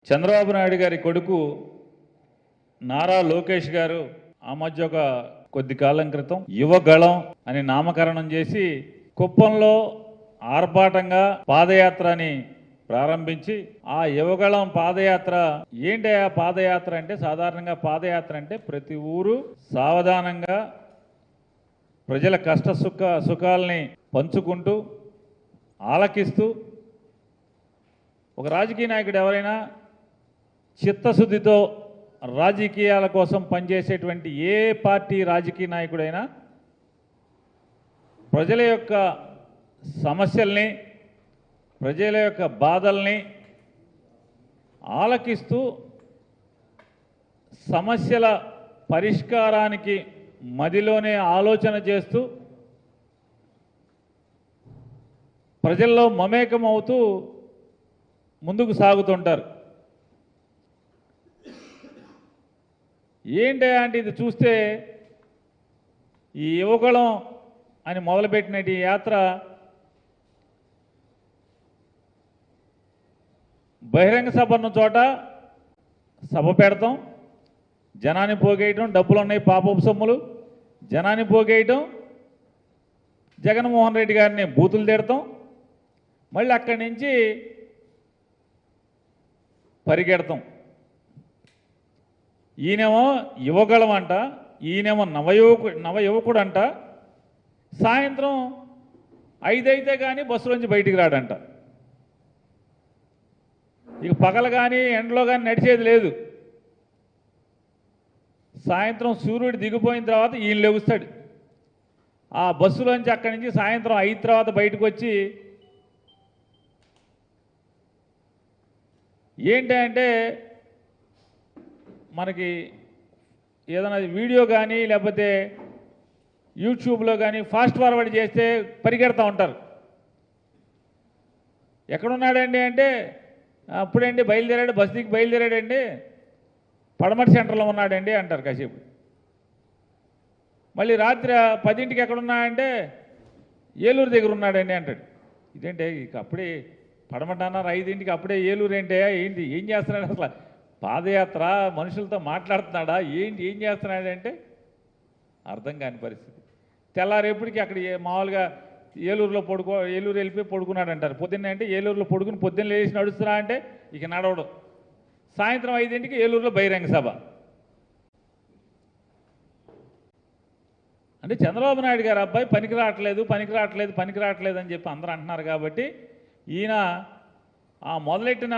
చంద్రబాబు నాయుడు గారి కొడుకు నారా లోకేష్ గారు ఆ మధ్య ఒక కొద్ది కాలం క్రితం యువగళం అని నామకరణం చేసి కుప్పంలో ఆర్భాటంగా పాదయాత్రని ప్రారంభించి ఆ యువగళం పాదయాత్ర ఏంటి ఆ పాదయాత్ర అంటే సాధారణంగా పాదయాత్ర అంటే ప్రతి ఊరు సావధానంగా ప్రజల కష్ట సుఖాలని పంచుకుంటూ ఆలకిస్తూ ఒక రాజకీయ నాయకుడు ఎవరైనా చిత్తశుద్ధితో రాజకీయాల కోసం పనిచేసేటువంటి ఏ పార్టీ రాజకీయ నాయకుడైనా ప్రజల యొక్క సమస్యల్ని ప్రజల యొక్క బాధల్ని ఆలకిస్తూ సమస్యల పరిష్కారానికి మదిలోనే ఆలోచన చేస్తూ ప్రజల్లో మమేకం అవుతూ ముందుకు సాగుతుంటారు. ఏంటి అంటే ఇది చూస్తే ఈ యువకులం అని మొదలుపెట్టిన ఈ యాత్ర బహిరంగ సభ ఉన్న చోట సభ పెడతాం, జనాన్ని పోగేయటం, డబ్బులు ఉన్నాయి పాపపు సొమ్ములు, జనాన్ని పోగేయటం, జగన్మోహన్ రెడ్డి గారిని బూతులు తిడతాం, మళ్ళీ అక్కడి నుంచి పరిగెడతాం. ఈయనేమో యువగళం అంట, ఈయనేమో నవయువకుడు అంట, సాయంత్రం 5 అయితే కానీ బస్సులోంచి బయటికి రాడంట. ఇక పగలు కానీ ఎండలో కానీ నడిచేది లేదు. సాయంత్రం సూర్యుడు దిగిపోయిన తర్వాత ఈయన లెగుస్తాడు. ఆ బస్సులోంచి అక్కడి నుంచి సాయంత్రం 5 తర్వాత బయటకు వచ్చి ఏంటంటే మనకి ఏదైనా వీడియో కానీ లేకపోతే యూట్యూబ్లో కానీ ఫాస్ట్ ఫార్వర్డ్ చేస్తే పరిగెడతా ఉంటారు. ఎక్కడున్నాడండి అంటే అప్పుడండి బయలుదేరాడు, బస్ దిగి బయలుదేరాడండి, పడమటి సెంటర్లో ఉన్నాడండి అంటారు కాసేపు. మళ్ళీ రాత్రి 10ంటికి ఎక్కడున్నాడంటే ఏలూరు దగ్గర ఉన్నాడండి అంటాడు. ఇదేంటే ఇక అప్పుడే పడమట అన్నారు, 5ంటికి అప్పుడే ఏలూరు ఏంటి ఏం చేస్తున్నాడు అసలు? పాదయాత్ర మనుషులతో మాట్లాడుతున్నాడా ఏంటి, ఏం చేస్తున్నాడంటే అర్థం కాని పరిస్థితి. తెల్లారేపటికి అక్కడ మామూలుగా ఏలూరు వెళ్ళిపోయి పడుకున్నాడు అంటారు. పొద్దున్నే అంటే ఏలూరులో పడుకుని పొద్దున్న లేచి నడుస్తున్నా అంటే ఇక నడవడం. సాయంత్రం 5ంటికి ఏలూరులో బహిరంగ సభ. అంటే చంద్రబాబు నాయుడు గారు అబ్బాయి పనికి రావట్లేదు అని చెప్పి అందరూ అంటున్నారు. కాబట్టి ఈయన ఆ మొదలెట్టిన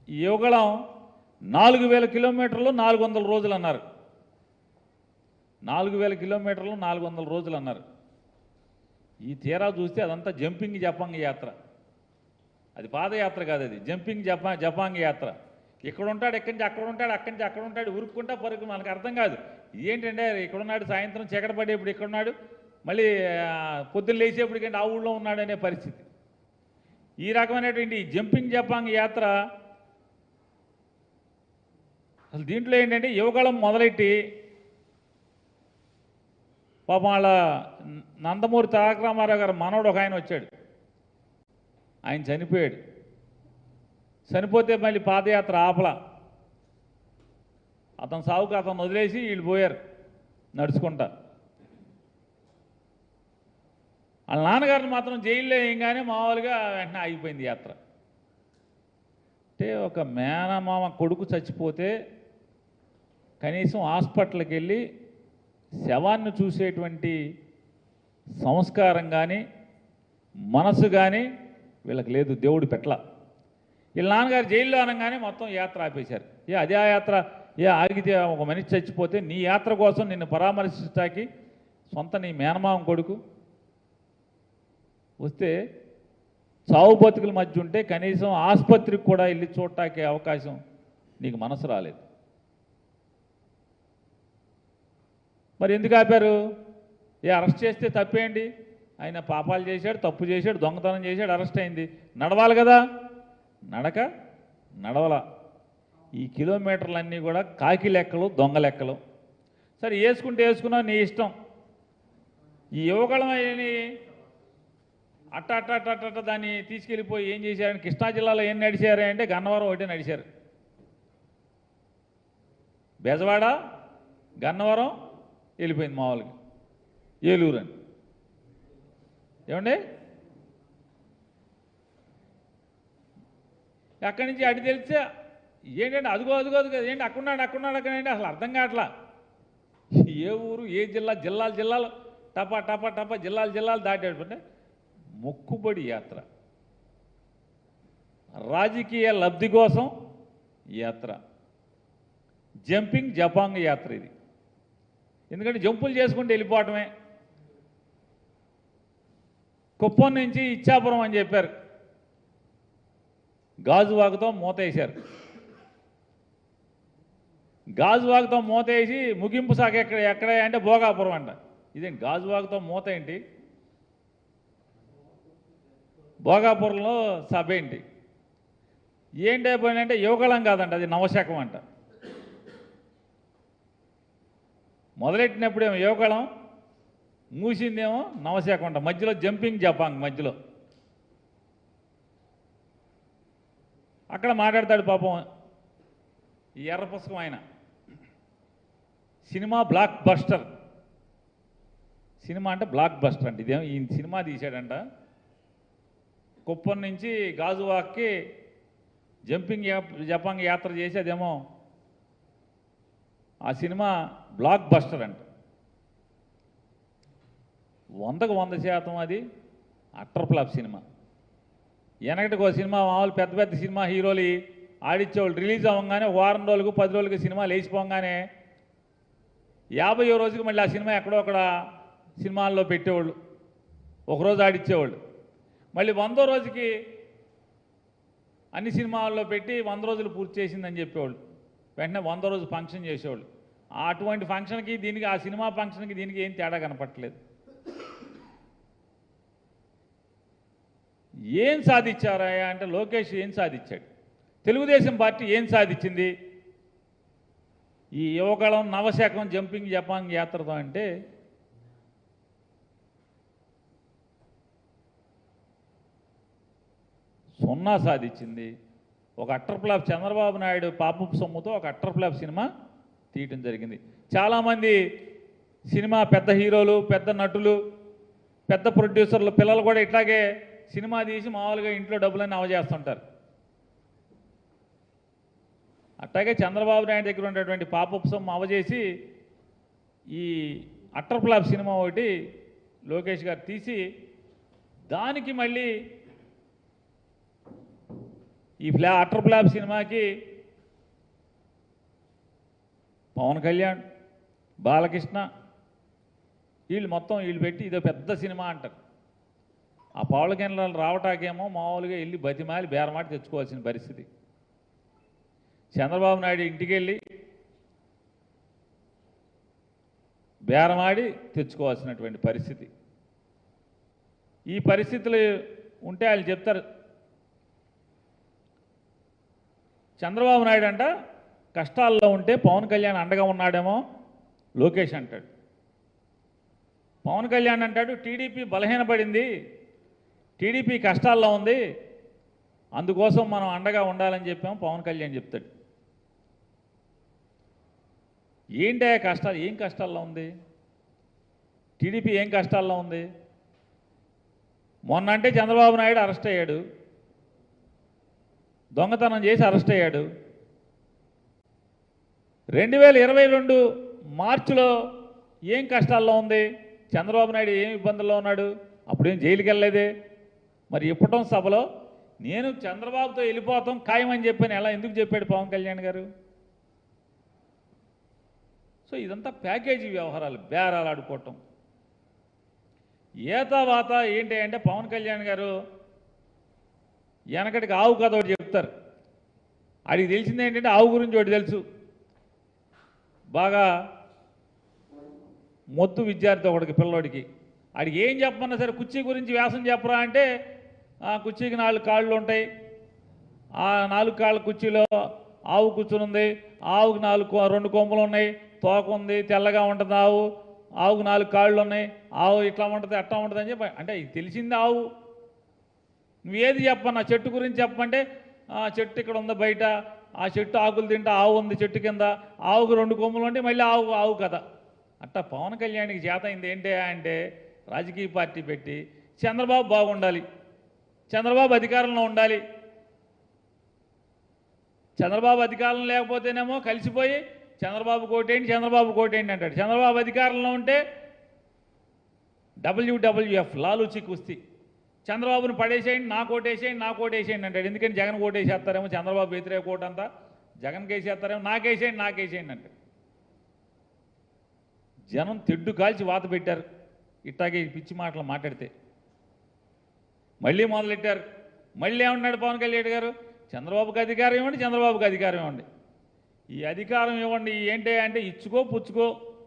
యువగళం 4000 కిలోమీటర్లు 400 రోజులు అన్నారు. 4000 కిలోమీటర్లు 400 రోజులు అన్నారు. ఈ తీరా చూస్తే అదంతా జంపింగ్ జపాంగ్ యాత్ర. అది పాదయాత్ర కాదు, అది జంపింగ్ జపాంగ్ యాత్ర. ఇక్కడ ఉంటాడు, ఎక్కడి నుంచి అక్కడ ఉంటాడు, అక్కడి నుంచి అక్కడ ఉంటాడు, ఉరుక్కుంటా పరుగు. మనకు అర్థం కాదు ఏంటంటే ఇక్కడున్నాడు, సాయంత్రం చీకటి పడేప్పుడు ఇక్కడున్నాడు, మళ్ళీ పొద్దున్న లేచేప్పటికంటే ఆ ఊళ్ళో ఉన్నాడు అనే పరిస్థితి. ఈ రకమైనటువంటి జంపింగ్ జపాంగ్ యాత్ర అసలు దీంట్లో ఏంటంటే యువగళం మొదలెట్టి పాపం వాళ్ళ నందమూరి తారక రామారావు గారు మనవడు ఒక ఆయన వచ్చాడు, ఆయన చనిపోయాడు. చనిపోతే మళ్ళీ పాదయాత్ర ఆపల. అతను సావుకు అతను వదిలేసి వీళ్ళు పోయారు నడుచుకుంటా. వాళ్ళ నాన్నగారిని మాత్రం జైల్లో వేయంగానే మామూలుగా వెంటనే ఆగిపోయింది యాత్ర. అంటే ఒక మేనమామ కొడుకు చచ్చిపోతే కనీసం హాస్పిటల్కి వెళ్ళి శవాన్ని చూసేటువంటి సంస్కారం కానీ మనసు కానీ వీళ్ళకి లేదు, దేవుడు పెట్ల. వీళ్ళ నాన్నగారు జైల్లో అనగానే మొత్తం యాత్ర ఆపేశారు. అదే ఆ యాత్ర ఆగితే ఒక మనిషి చచ్చిపోతే నీ యాత్ర కోసం నిన్ను పరామర్శించడానికి సొంత నీ మేనమామ కొడుకు వస్తే చావు బతుకుల మధ్య ఉంటే కనీసం ఆసుపత్రికి కూడా వెళ్ళి చూడటానికి అవకాశం నీకు మనసు రాలేదు. మరి ఎందుకు ఆపారు? అరెస్ట్ చేస్తే తప్పేంటి? ఆయన పాపాలు చేశాడు, తప్పు చేశాడు, దొంగతనం చేశాడు, అరెస్ట్ అయింది, నడవాలి కదా. నడవల. ఈ కిలోమీటర్లన్నీ కూడా కాకి లెక్కలు, దొంగ లెక్కలు. సరే వేసుకుంటే వేసుకున్నావు, నీ ఇష్టం. ఈ యువగళం అట్ట దాన్ని తీసుకెళ్ళిపోయి ఏం చేశారని కృష్ణా జిల్లాలో ఏం నడిచారు అంటే గన్నవరం ఒకటే నడిచారు. బెజవాడ గన్నవరం వెళ్ళిపోయింది మామూలుగా ఏలూరు అని. ఏమండి అక్కడి నుంచి అటు తెలిస్తే ఏంటంటే అదిగో ఏంటి అక్కడున్నాడు అక్కడ ఏంటి అసలు అర్థం కావట్లా. ఏ ఊరు ఏ జిల్లాలు టపా జిల్లాలు దాటేటంటే మొక్కుబడి యాత్ర, రాజకీయ లబ్ధి కోసం యాత్ర, జంపింగ్ జపాంగ్ యాత్ర ఇది. ఎందుకంటే జంపులు చేసుకుంటూ వెళ్ళిపోవటమే. కుప్పం నుంచి ఇచ్చాపురం అని చెప్పారు, గాజువాకతో మూతేశారు. గాజువాకతో మూతేసి ముగింపు శాఖ ఎక్కడ అంటే భోగాపురం అంట. ఇదేంటి గాజువాకతో మూత ఏంటి, భోగాపురంలో సభ ఏంటి, ఏంటైపోయిందంటే యువకళం కాదంట, అది నవశకం అంట. మొదలెట్టినప్పుడేమో యువకళం, మూసిందేమో నవశకం అంట. మధ్యలో జంపింగ్ జపాంగ్ మధ్యలో. అక్కడ మాట్లాడతాడు పాపం ఈ ఎర్ర పుస్తకం ఆయన. సినిమా బ్లాక్ బస్టర్, సినిమా అంటే బ్లాక్ బస్టర్ అంటే ఇదేమో ఈ సినిమా తీశాడంట. కుప్పం నుంచి గాజువాక్కి జంపింగ్ జపాంగ్ యాత్ర చేసి అదేమో ఆ సినిమా బ్లాక్ బస్టర్ అంట. 100% అది అట్టర్ ఫ్లాప్ సినిమా. వెనకటికి ఒక సినిమా మామూలు పెద్ద సినిమా హీరోలు ఆడిచ్చేవాళ్ళు. రిలీజ్ అవ్వగానే వారం రోజులకు 10 రోజులకి సినిమా లేచిపోగానే 50వ రోజుకి మళ్ళీ ఆ సినిమా ఎక్కడో అక్కడ సినిమాల్లో పెట్టేవాళ్ళు, ఒకరోజు ఆడిచ్చేవాళ్ళు. మళ్ళీ 100వ రోజుకి అన్ని సినిమాల్లో పెట్టి 100 రోజులు పూర్తి చేసిందని చెప్పేవాళ్ళు. వెంటనే 100వ రోజు ఫంక్షన్ చేసేవాళ్ళు. అటువంటి ఫంక్షన్కి దీనికి, ఆ సినిమా ఫంక్షన్కి దీనికి ఏం తేడా కనపట్లేదు. ఏం సాధించారా అంటే లోకేష్ ఏం సాధించాడు, తెలుగుదేశం పార్టీ ఏం సాధించింది ఈ యువకళం నవశకం జంపింగ్ జపాంగ్ యాత్రతో అంటే సున్నా సాధించింది. ఒక అట్టర్ ఫ్లాప్ చంద్రబాబు నాయుడు పాపపు సొమ్ముతో ఒక అట్టర్ ఫ్లాప్ సినిమా తీయటం జరిగింది. చాలామంది సినిమా పెద్ద హీరోలు, పెద్ద నటులు, పెద్ద ప్రొడ్యూసర్లు పిల్లలు కూడా ఇట్లాగే సినిమా తీసి మామూలుగా ఇంట్లో డబ్బులన్నీ అవజేస్తుంటారు. అట్లాగే చంద్రబాబు నాయుడు దగ్గర ఉండేటువంటి పాపపు సొమ్ము అవజేసి ఈ అట్టర్ ఫ్లాప్ సినిమా ఒకటి లోకేష్ గారు తీసి దానికి మళ్ళీ ఈ అట్టర్ ఫ్లాప్ సినిమాకి పవన్ కళ్యాణ్, బాలకృష్ణ వీళ్ళు పెట్టి ఇదో పెద్ద సినిమా అంటారు. ఆ పవన్ కళ్యాణ్ రావటాకేమో మామూలుగా వెళ్ళి బతిమాలి బేరమాటి తెచ్చుకోవాల్సిన పరిస్థితి. చంద్రబాబు నాయుడు ఇంటికి వెళ్ళి బేరమాడి తెచ్చుకోవాల్సినటువంటి పరిస్థితి. ఈ పరిస్థితులు ఉంటే వాళ్ళు చెప్తారు, చంద్రబాబు నాయుడు అంట కష్టాల్లో ఉంటే పవన్ కళ్యాణ్ అండగా ఉన్నాడేమో లోకేష్ అంటాడు. పవన్ కళ్యాణ్ అంటాడు టీడీపీ బలహీనపడింది, టీడీపీ కష్టాల్లో ఉంది, అందుకోసం మనం అండగా ఉండాలని చెప్పాము పవన్ కళ్యాణ్ చెప్తాడు. ఏంటి కష్టాలు, ఏం కష్టాల్లో ఉంది టీడీపీ, ఏం కష్టాల్లో ఉంది? మొన్న అంటే చంద్రబాబు నాయుడు అరెస్ట్ అయ్యాడు, దొంగతనం చేసి అరెస్ట్ అయ్యాడు. 2022 మార్చిలో ఏం కష్టాల్లో ఉంది చంద్రబాబు నాయుడు, ఏం ఇబ్బందుల్లో ఉన్నాడు? అప్పుడేం జైలుకి వెళ్ళలేదే. మరి ఇప్పటం సభలో నేను చంద్రబాబుతో వెళ్ళిపోతాం ఖాయమని చెప్పాను, ఎలా ఎందుకు చెప్పాడు పవన్ కళ్యాణ్ గారు? సో ఇదంతా ప్యాకేజీ వ్యవహారాలు, బేరాలు ఆడుకోవటం. ఏతావాత ఏంటి అంటే పవన్ కళ్యాణ్ గారు వెనకటికి ఆవు కథ ఒకటి చెప్తారు. ఆడికి తెలిసింది ఏంటంటే ఆవు గురించి ఒకటి తెలుసు, బాగా మొద్దు విద్యార్థి ఒకడికి పిల్లోడికి. ఆడికి ఏం చెప్పమన్నా సరే కుర్చీ గురించి వ్యాసం చెప్పరా అంటే కుర్చీకి 4 కాళ్ళు ఉంటాయి, ఆ 4 కాళ్ళ కుర్చీలో ఆవు కూర్చునుంది, ఆవుకి 2 కొమ్ములు ఉన్నాయి, తోక ఉంది, తెల్లగా ఉంటుంది ఆవుకు 4 కాళ్ళు ఉన్నాయి, ఆవు ఇట్లా ఉంటుంది అట్లా ఉంటుంది అని చెప్పి అంటే తెలిసింది ఆవు నువ్వు ఏది చెప్పన్నా చెట్టు గురించి చెప్పమంటే ఆ చెట్టు ఇక్కడ ఉంది బయట, ఆ చెట్టు ఆకులు తింటే ఆవు ఉంది చెట్టు కింద, ఆవుకు 2 కొమ్ములు ఉంటే మళ్ళీ ఆవు కథ. అట్టా పవన్ కళ్యాణ్కి చేత అయింది ఏంటి అంటే రాజకీయ పార్టీ పెట్టి చంద్రబాబు బాగుండాలి, చంద్రబాబు అధికారంలో ఉండాలి, చంద్రబాబు అధికారంలో లేకపోతేనేమో కలిసిపోయి చంద్రబాబు కోటేయండి అంటాడు. చంద్రబాబు అధికారంలో ఉంటే WWF లాలూచి కుస్తీ, చంద్రబాబును పడేసేయండి, నాకు ఓటేసేయండి అంటాడు. ఎందుకని జగన్ ఓటేసేస్తారేమో, చంద్రబాబు వ్యతిరేక ఓటు అంతా జగన్కి వేసేస్తారేమో, నాకేసేయండి అంటాడు. జనం తెడ్డు కాల్చి వాత పెట్టారు ఇట్టాగే పిచ్చి మాటలు మాట్లాడితే. మళ్ళీ మొదలెట్టారు. మళ్ళీ ఏమన్నాడు పవన్ కళ్యాణ్ గారు, చంద్రబాబుకి అధికారం ఇవ్వండి, చంద్రబాబుకి అధికారం ఇవ్వండి, ఈ అధికారం ఇవ్వండి ఏంటి అంటే ఇచ్చుకో పుచ్చుకో